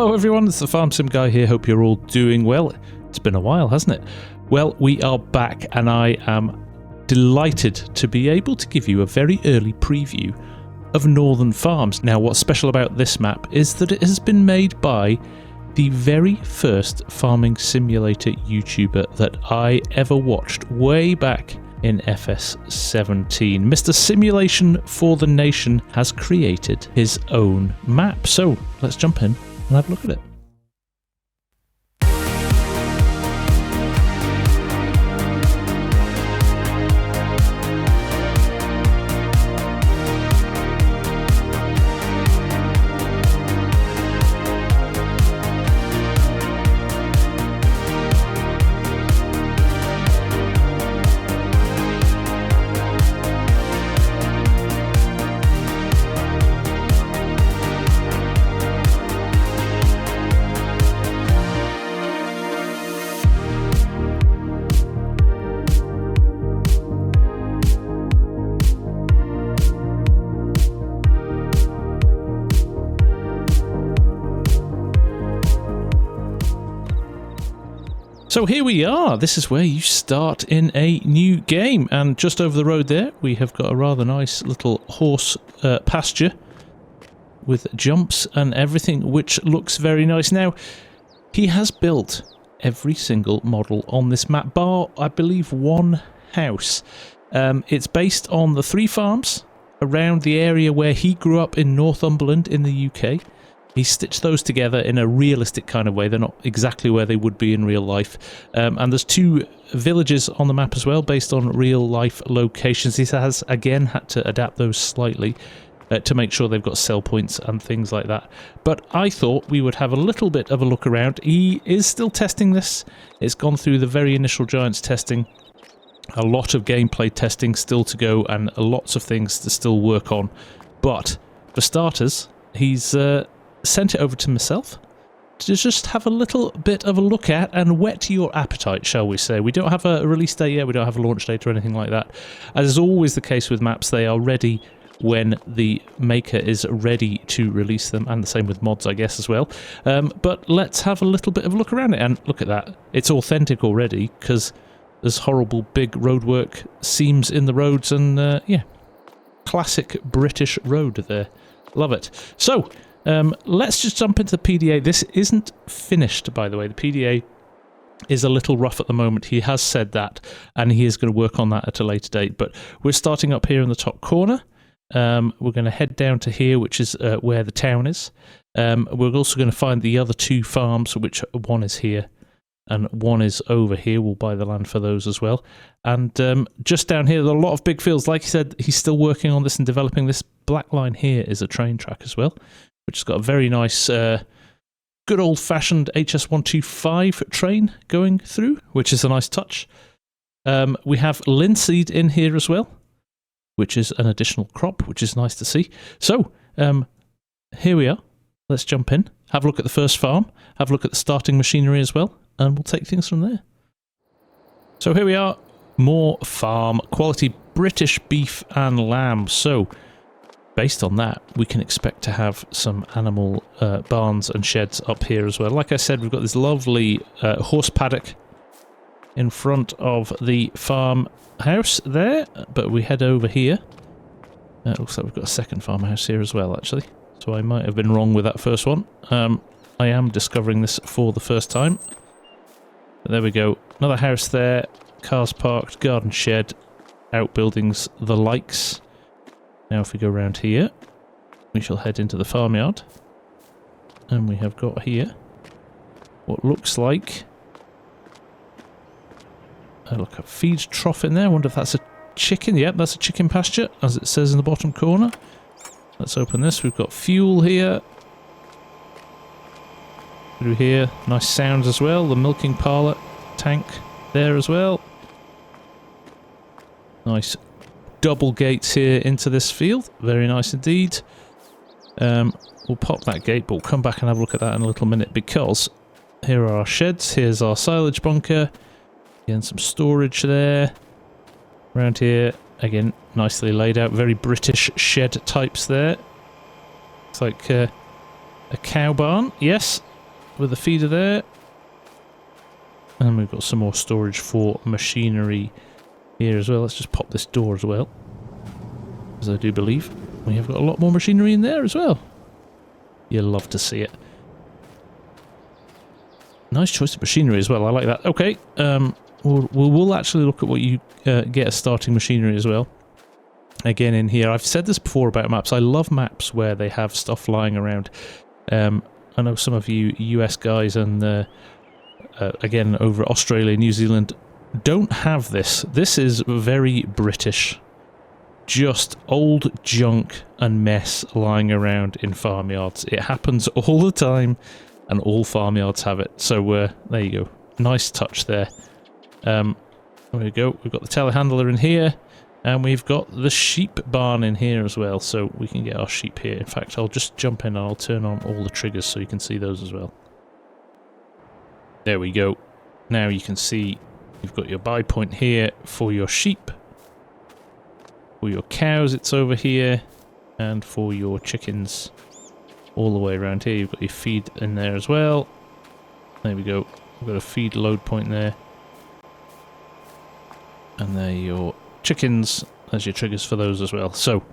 Hello everyone, it's the FarmSim guy here, hope you're all doing well. It's been a while, hasn't it? Well, we are back and I am delighted to be able to give you a very early preview of Northern Farms. Now what's special about this map is that it has been made by the very first farming simulator YouTuber that I ever watched way back in FS17. Mr. Simulation for the Nation has created his own map. So let's jump in and have a look at it. So here we are, this is where you start in a new game, and just over the road there we have got a rather nice little horse pasture with jumps and everything, which looks very nice. Now, he has built every single model on this map, bar I believe one house. It's based on the 3 farms around the area where he grew up in Northumberland in the UK. He stitched those together in a realistic kind of way. They're not exactly where they would be in real life. And there's 2 villages on the map as well, based on real life locations. He has, again, had to adapt those slightly to make sure they've got sell points and things like that. But I thought we would have a little bit of a look around. He is still testing this. It's gone through the very initial Giants testing. A lot of gameplay testing still to go and lots of things to still work on. But for starters, he's sent it over to myself to just have a little bit of a look at and whet your appetite, shall we say. We don't have a release date yet, we don't have a launch date or anything like that. As is always the case with maps, they are ready when the maker is ready to release them, and the same with mods, I guess, as well. But let's have a little bit of a look around it, and look at that. It's authentic already, because there's horrible big roadwork seams in the roads, and yeah, classic British road there. Love it. So, let's just jump into the PDA. This isn't finished, by the way. The PDA is a little rough at the moment. He has said that, and he is going to work on that at a later date. But we're starting up here in the top corner. We're going to head down to here, which is where the town is. We're also going to find the other 2 farms, which one is here and one is over here. We'll buy the land for those as well. And just down here, there are a lot of big fields. Like he said, he's still working on this and developing this. Black line here is a train track as well, which has got a very nice, good old-fashioned HS125 train going through, which is a nice touch. We have linseed in here as well, which is an additional crop, which is nice to see. So, here we are. Let's jump in, have a look at the first farm, have a look at the starting machinery as well, and we'll take things from there. So here we are, more farm, quality British beef and lamb. So, based on that, we can expect to have some animal barns and sheds up here as well. Like I said, we've got this lovely horse paddock in front of the farmhouse there, but we head over here. It looks like we've got a second farmhouse here as well, actually. So I might have been wrong with that first one. I am discovering this for the first time. But there we go. Another house there, cars parked, garden shed, outbuildings, the likes. Now if we go around here, we shall head into the farmyard. And we have got here what looks like look, a feed trough in there. I wonder if that's a chicken. Yep, that's a chicken pasture, as it says in the bottom corner. Let's open this. We've got fuel here. Through here, nice sounds as well. The milking parlour tank there as well. Nice double gates here into this field. Very nice indeed. We'll pop that gate, but we'll come back and have a look at that in a little minute, because here are our sheds. Here's our silage bunker. Again, some storage there. Around here, again, nicely laid out. Very British shed types there. It's like a cow barn. Yes, with the feeder there. And we've got some more storage for machinery here as well. Let's just pop this door as well, as I do believe we have got a lot more machinery in there as well. You'll love to see it. Nice choice of machinery as well. I like that. Okay, we'll actually look at what you get as starting machinery as well. Again, in here, I've said this before about maps. I love maps where they have stuff lying around. I know some of you US guys and again over Australia, New Zealand don't have this. This is very British. Just old junk and mess lying around in farmyards. It happens all the time, and all farmyards have it. So there you go. Nice touch there. There we go. We've got the telehandler in here, and we've got the sheep barn in here as well. So we can get our sheep here. In fact, I'll just jump in and I'll turn on all the triggers so you can see those as well. There we go. Now you can see you've got your buy point here for your sheep. For your cows, it's over here, and for your chickens, all the way around here. You've got your feed in there as well. There we go. We've got a feed load point there. And there your chickens. There's your triggers for those as well. So,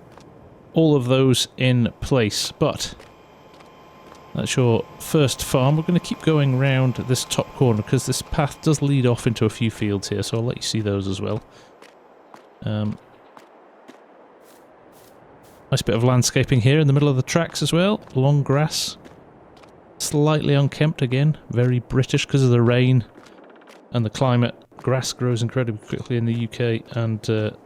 all of those in place. But, that's your first farm. We're going to keep going round this top corner, because this path does lead off into a few fields here, so I'll let you see those as well. Nice bit of landscaping here in the middle of the tracks as well. Long grass. Slightly unkempt again. Very British because of the rain and the climate. Grass grows incredibly quickly in the UK, and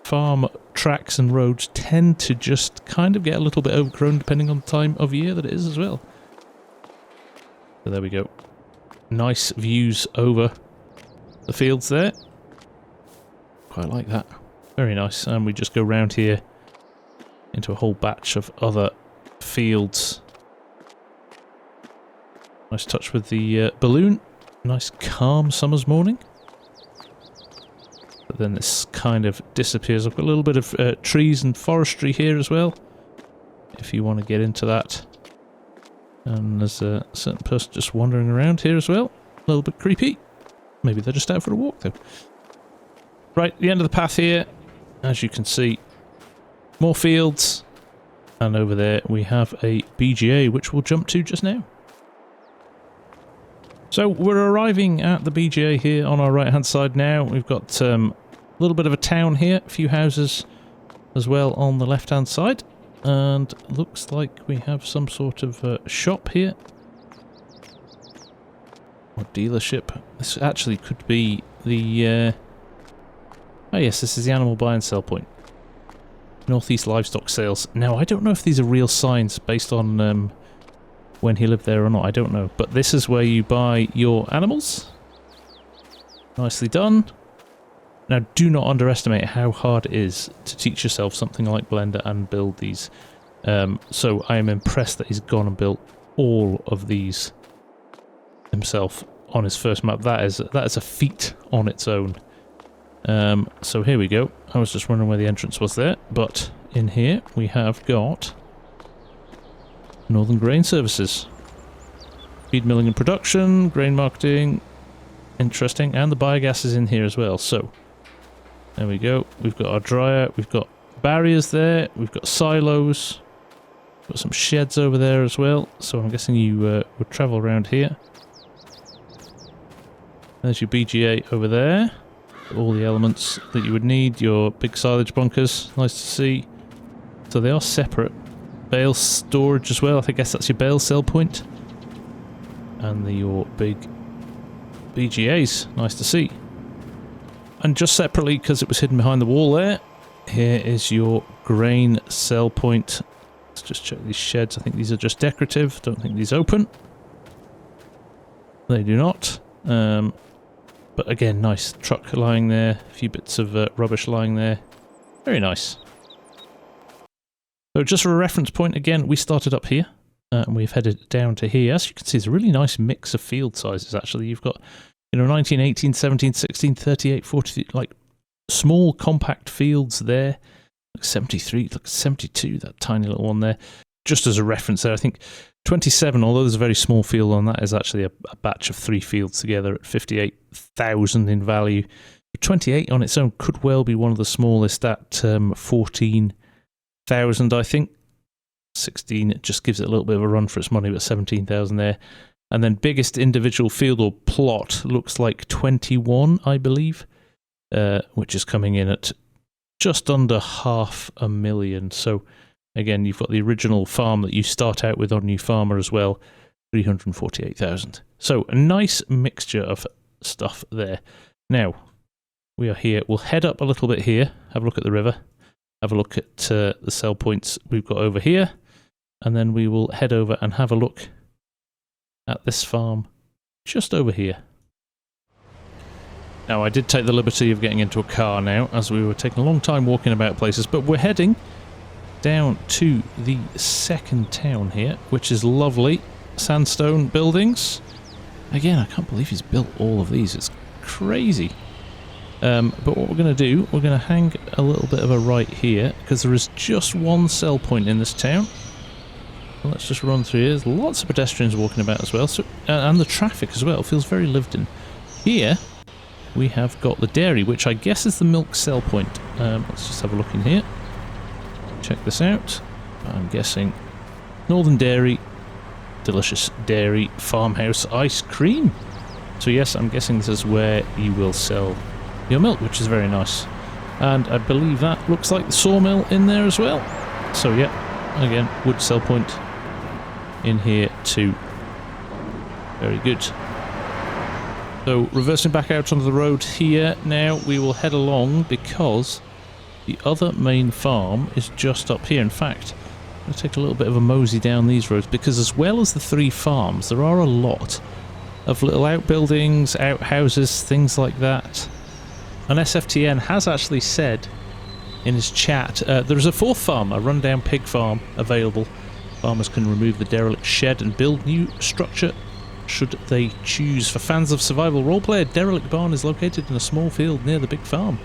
farm tracks and roads tend to just kind of get a little bit overgrown depending on the time of year that it is as well. So there we go. Nice views over the fields there. Quite like that. Very nice. And we just go round here into a whole batch of other fields. Nice touch with the balloon. Nice calm summer's morning. But then this kind of disappears. I've got a little bit of trees and forestry here as well, if you want to get into that. And there's a certain person just wandering around here as well. A little bit creepy. Maybe they're just out for a walk though. Right, the end of the path here, as you can see. More fields, and over there we have a BGA, which we'll jump to just now. So we're arriving at the BGA here on our right hand side now. We've got a little bit of a town here, a few houses as well on the left hand side, and looks like we have some sort of shop here. Or dealership. This actually could be the... oh yes, this is the animal buy and sell point. Northeast Livestock Sales. Now, I don't know if these are real signs based on when he lived there or not. I don't know. But this is where you buy your animals. Nicely done. Now, do not underestimate how hard it is to teach yourself something like Blender and build these. So I am impressed that he's gone and built all of these himself on his first map. That is a feat on its own. So here we go. I was just wondering where the entrance was there, but in here we have got Northern Grain Services. Feed milling and production, grain marketing, interesting, and the biogas is in here as well. So there we go. We've got our dryer, we've got barriers there, we've got silos, got some sheds over there as well. So I'm guessing you would travel around here. There's your BGA over there. All the elements that you would need, your big silage bunkers, nice to see. So they are separate. Bale storage as well, I guess that's your bale sell point. And your big BGAs, nice to see. And just separately, because it was hidden behind the wall there, here is your grain sell point. Let's just check these sheds. I think these are just decorative, don't think these open. They do not. But again, nice truck lying there, a few bits of rubbish lying there. Very nice. So just for a reference point, again, we started up here, and we've headed down to here. As you can see, it's a really nice mix of field sizes, actually. You've got, 19, 18, 17, 16, 38, 40, like, small, compact fields there. Like 73, like 72, that tiny little one there. just as a reference there, I think 27, although there's a very small field on that, is actually a batch of 3 fields together at 58,000 in value. 28 on its own could well be one of the smallest at 14,000, I think. 16, it just gives it a little bit of a run for its money, but 17,000 there. And then biggest individual field or plot looks like 21, I believe, which is coming in at just under 500,000. So again, you've got the original farm that you start out with on New Farmer as well, 348,000. So a nice mixture of stuff there. Now, we are here. We'll head up a little bit here, have a look at the river, have a look at the sell points we've got over here, and then we will head over and have a look at this farm just over here. Now, I did take the liberty of getting into a car now, as we were taking a long time walking about places, but we're heading down to the second town here, which is lovely. Sandstone buildings. Again, I can't believe he's built all of these. It's crazy. But what we're going to do, we're going to hang a little bit of a right here, because there is just one sell point in this town. Well, let's just run through here. There's lots of pedestrians walking about as well, so, and the traffic as well. It feels very lived in. Here, we have got the dairy, which I guess is the milk sell point. Let's just have a look in here. Check this out. I'm guessing Northern Dairy, delicious dairy farmhouse ice cream. So yes, I'm guessing this is where you will sell your milk, which is very nice. And I believe that looks like the sawmill in there as well. So yeah, again, wood sell point in here too. Very good. So reversing back out onto the road here now, we will head along because the other main farm is just up here. In fact, I'm going to take a little bit of a mosey down these roads, because as well as the 3 farms, there are a lot of little outbuildings, outhouses, things like that. And SFTN has actually said in his chat, there is a 4th farm, a rundown pig farm, available. Farmers can remove the derelict shed and build new structure should they choose. For fans of survival roleplay, a derelict barn is located in a small field near the big farm,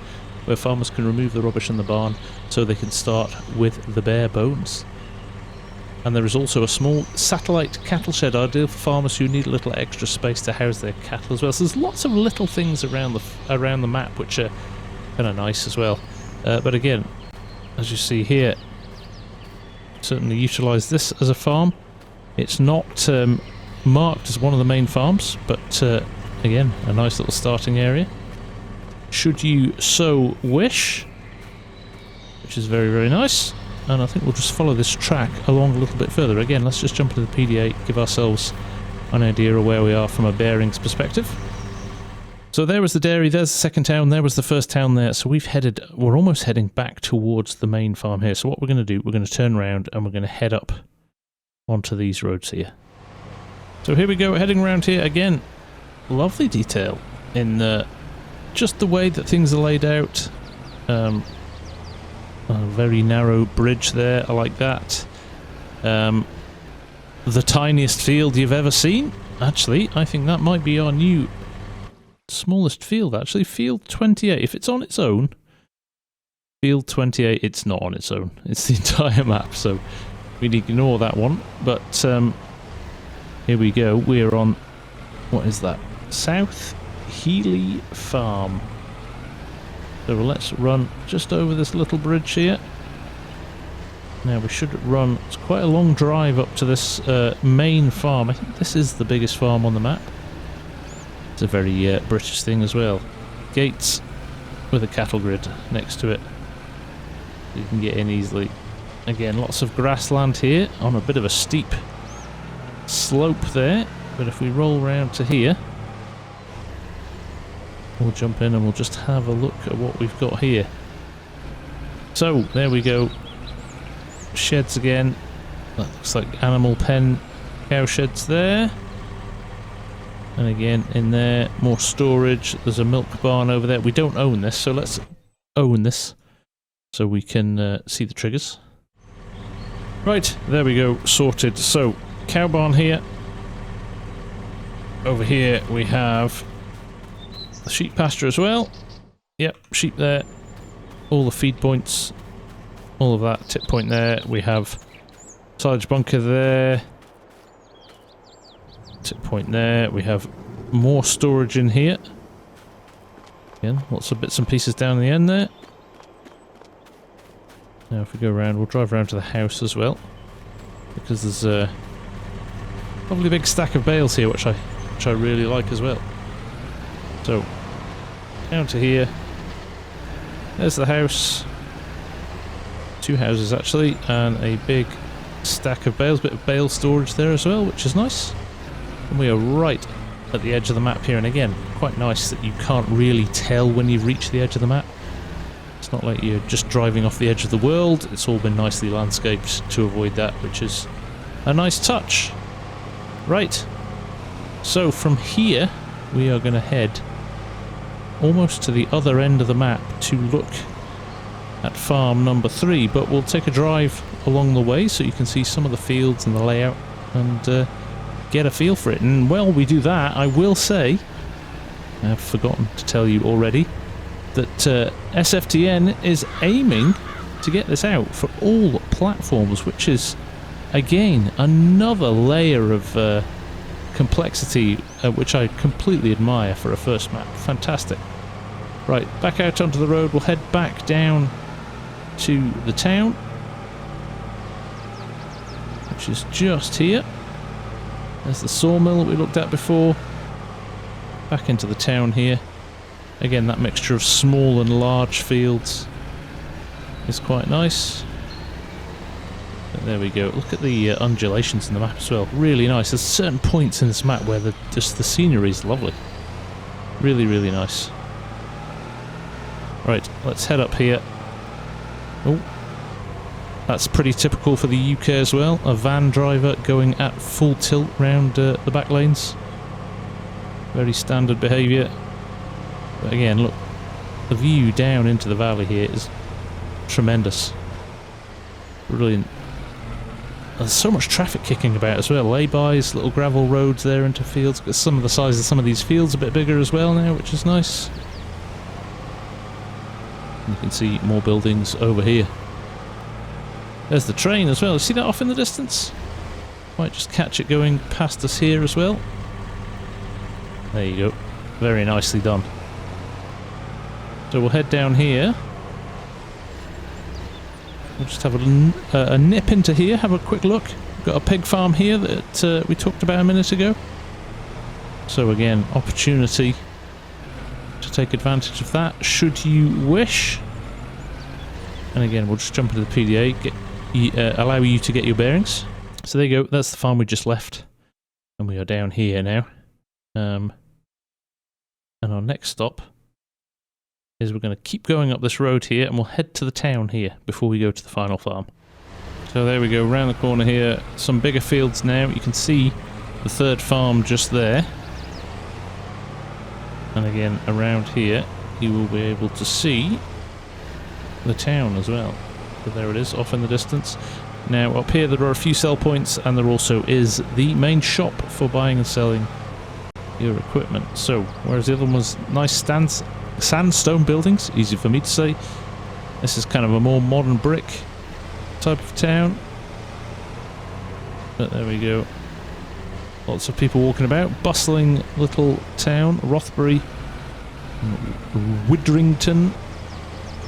where farmers can remove the rubbish in the barn so they can start with the bare bones. And there is also a small satellite cattle shed, ideal for farmers who need a little extra space to house their cattle as well. So there's lots of little things around the map which are kind of nice as well. But again, as you see here, certainly utilise this as a farm. It's not marked as one of the main farms, but again, a nice little starting area, should you so wish, which is very, very nice. And I think we'll just follow this track along a little bit further. Again, let's just jump into the PDA, give ourselves an idea of where we are from a bearings perspective. So there was the dairy, there's the second town, there was the first town there. So we're almost heading back towards the main farm here. So what we're going to do, we're going to turn around and we're going to head up onto these roads here. So here we go, heading around here again. Lovely detail in just the way that things are laid out. A very narrow bridge there, I like that. The tiniest field you've ever seen. Actually, I think that might be our new smallest field, actually. Field 28. If it's on its own, field 28, it's not on its own. It's the entire map, so we'd ignore that one. But here we go. We're on, what is that? South Healy Farm. So let's run just over this little bridge here. Now we should run, it's quite a long drive up to this main farm. I think this is the biggest farm on the map. It's a very British thing as well. Gates with a cattle grid next to it. You can get in easily. Again, lots of grassland here on a bit of a steep slope there. But if we roll round to here, we'll jump in and we'll just have a look at what we've got here. So, there we go. Sheds again. That looks like animal pen cow sheds there. And again, in there, more storage. There's a milk barn over there. We don't own this, so let's own this so we can see the triggers. Right, there we go. Sorted. So, cow barn here. Over here we have the sheep pasture as well. Yep, sheep there. All the feed points. All of that tip point there. We have Silage bunker there. Tip point there. We have more storage in here. Again, lots of bits and pieces down the end there. Now if we go around, we'll drive around to the house as well. Because there's a lovely big stack of bales here, which I really like as well. So, down to here. There's the house. 2 houses actually, and a big stack of bales, bit of bale storage there as well, which is nice. And we are right at the edge of the map here, and again, quite nice that you can't really tell when you've reached the edge of the map. It's not like you're just driving off the edge of the world, it's all been nicely landscaped to avoid that, which is a nice touch. Right, so from here we are going to head almost to the other end of the map to look at farm number 3, but we'll take a drive along the way so you can see some of the fields and the layout and get a feel for it. And while we do that, I will say, I've forgotten to tell you already, that SFTN is aiming to get this out for all platforms, which is again another layer of complexity which I completely admire for a first map. Fantastic. Right, back out onto the road. We'll head back down to the town, which is just here. There's the sawmill that we looked at before. Back into the town here. Again, that mixture of small and large fields is quite nice. But there we go. Look at the undulations in the map as well. Really nice. There's certain points in this map where just the scenery is lovely. Really, really nice. Right, let's head up here. Oh, that's pretty typical for the UK as well. A van driver going at full tilt round the back lanes. Very standard behaviour. But again, look, the view down into the valley here is tremendous. Brilliant. There's so much traffic kicking about as well. Lay-bys, little gravel roads there into fields. Got some of the size of some of these fields a bit bigger as well now, which is nice. You can see more buildings over here. There's the train as well. You see that off in the distance? Might just catch it going past us here as well. There you go. Very nicely done. So we'll head down here. We'll just have a nip into here, have a quick look. We've got a pig farm here that we talked about a minute ago. So again, opportunity to take advantage of that, should you wish. And again, we'll just jump into the PDA, allow you to get your bearings. So there you go, that's the farm we just left. And we are down here now. And our next stop is we're going to keep going up this road here, and we'll head to the town here before we go to the final farm. So there we go, round the corner here, some bigger fields now. You can see the third farm just there. And again, around here, you will be able to see the town as well. So there it is, off in the distance. Now, up here there are a few sell points, and there also is the main shop for buying and selling your equipment. So, whereas the other one was nice sandstone buildings, easy for me to say, this is kind of a more modern brick type of town. But there we go. Lots of people walking about. Bustling little town. Rothbury. Widrington.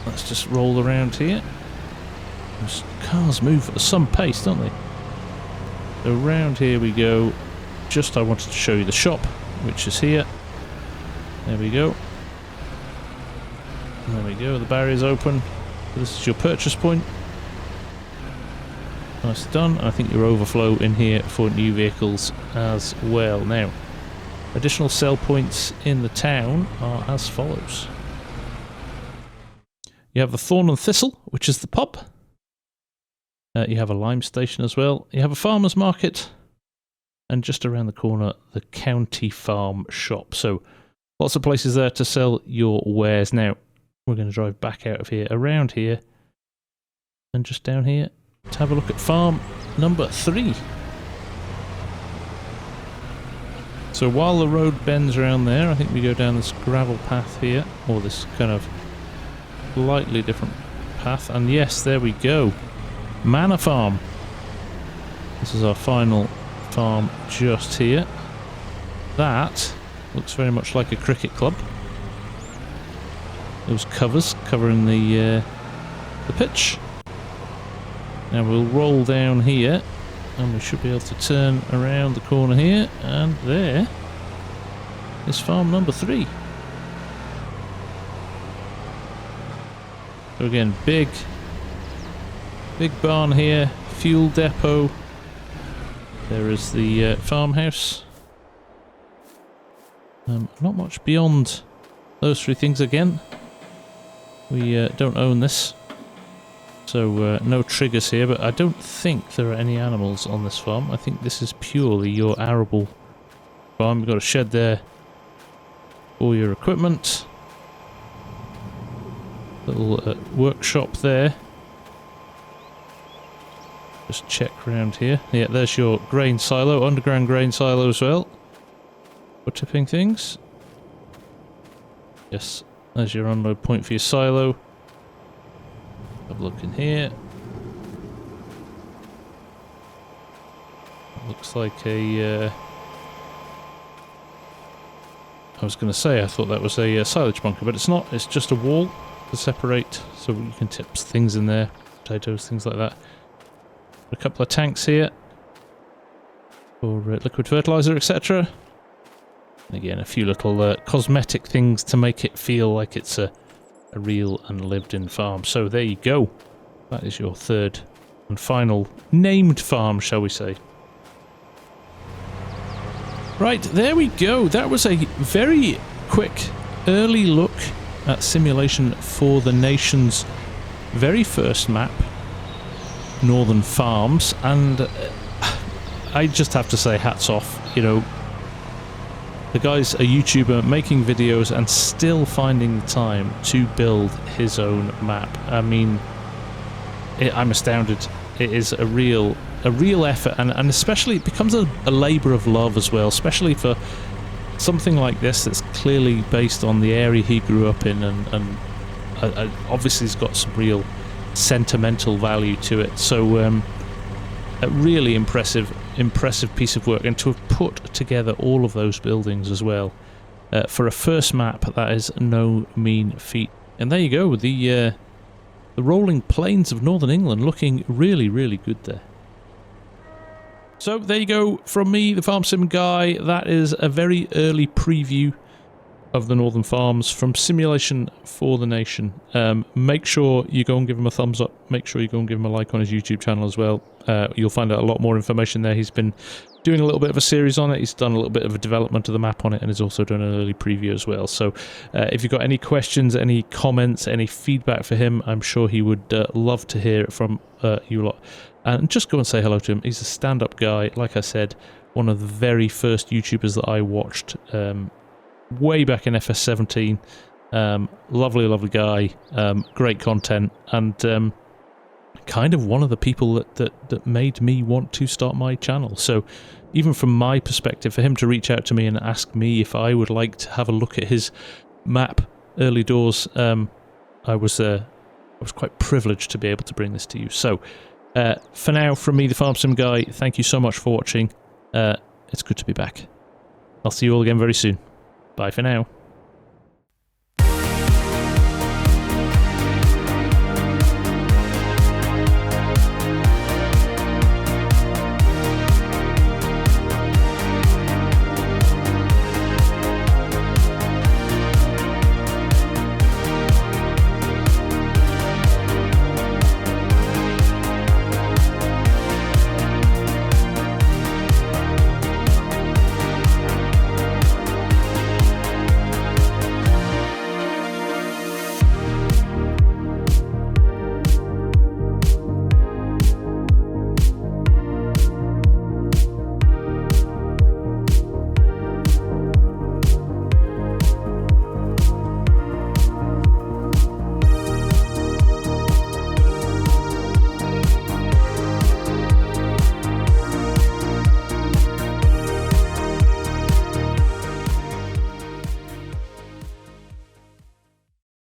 Let's just roll around here. Those cars move at some pace, don't they? So around here we go. Just I wanted to show you the shop, which is here. There we go. There we go. The barrier's open. This is your purchase point. Nice done. I think your overflow in here for new vehicles as well. Now, additional sell points in the town are as follows. You have the Thorn and Thistle, which is the pub. You have a lime station as well. You have a farmer's market. And just around the corner, the county farm shop. So, lots of places there to sell your wares. Now, we're going to drive back out of here, around here, and just down here to have a look at farm number 3. So while the road bends around there, I think we go down this gravel path here, or this kind of slightly different path, and yes, there we go. Manor Farm. This is our final farm just here. That looks very much like a cricket club. Those covers covering the pitch. Now we'll roll down here and we should be able to turn around the corner here, and there is farm number 3. So again, big barn here, fuel depot. There is the farmhouse. Not much beyond those 3 things again. We don't own this, so no triggers here, but I don't think there are any animals on this farm. I think this is purely your arable farm. You've got a shed there for your equipment. Little workshop there. Just check around here. Yeah, there's your grain silo, underground grain silo as well. For tipping things. Yes, there's your unload point for your silo. Have a look in here. Looks like a... I was going to say I thought that was a silage bunker, but it's not. It's just a wall to separate, so you can tip things in there, potatoes, things like that. A couple of tanks here for liquid fertilizer, etc. Again, a few little cosmetic things to make it feel like it's a real and lived-in farm. So there you go. That is your 3rd and final named farm, shall we say. Right, there we go. That was a very quick, early look at Simulation for the Nation's very first map, Northern Farms, and I just have to say hats off. You know, the guy's a YouTuber making videos and still finding the time to build his own map. I mean, I'm astounded. It is a real effort, and especially it becomes a labour of love as well, especially for something like this that's clearly based on the area he grew up in, and obviously it's got some real sentimental value to it. So a really impressive piece of work, and to have put together all of those buildings as well for a first map, that is no mean feat. And there you go, the rolling plains of northern England looking really, really good there. So there you go from me, the FarmSim guy. That is a very early preview of the Northern Farms from Simulation for the Nation. Make sure you go and give him a thumbs up. Make sure you go and give him a like on his YouTube channel as well. You'll find out a lot more information there. He's been doing a little bit of a series on it. He's done a little bit of a development of the map on it, and he's also done an early preview as well. So if you've got any questions, any comments, any feedback for him, I'm sure he would love to hear it from you lot. And just go and say hello to him. He's a stand-up guy. Like I said, one of the very first YouTubers that I watched way back in FS17. Lovely, lovely guy. Great content. And kind of one of the people that made me want to start my channel. So even from my perspective, for him to reach out to me and ask me if I would like to have a look at his map early doors, I was quite privileged to be able to bring this to you. So for now, from me, the FarmSim guy, thank you so much for watching. It's good to be back. I'll see you all again very soon. Bye for now.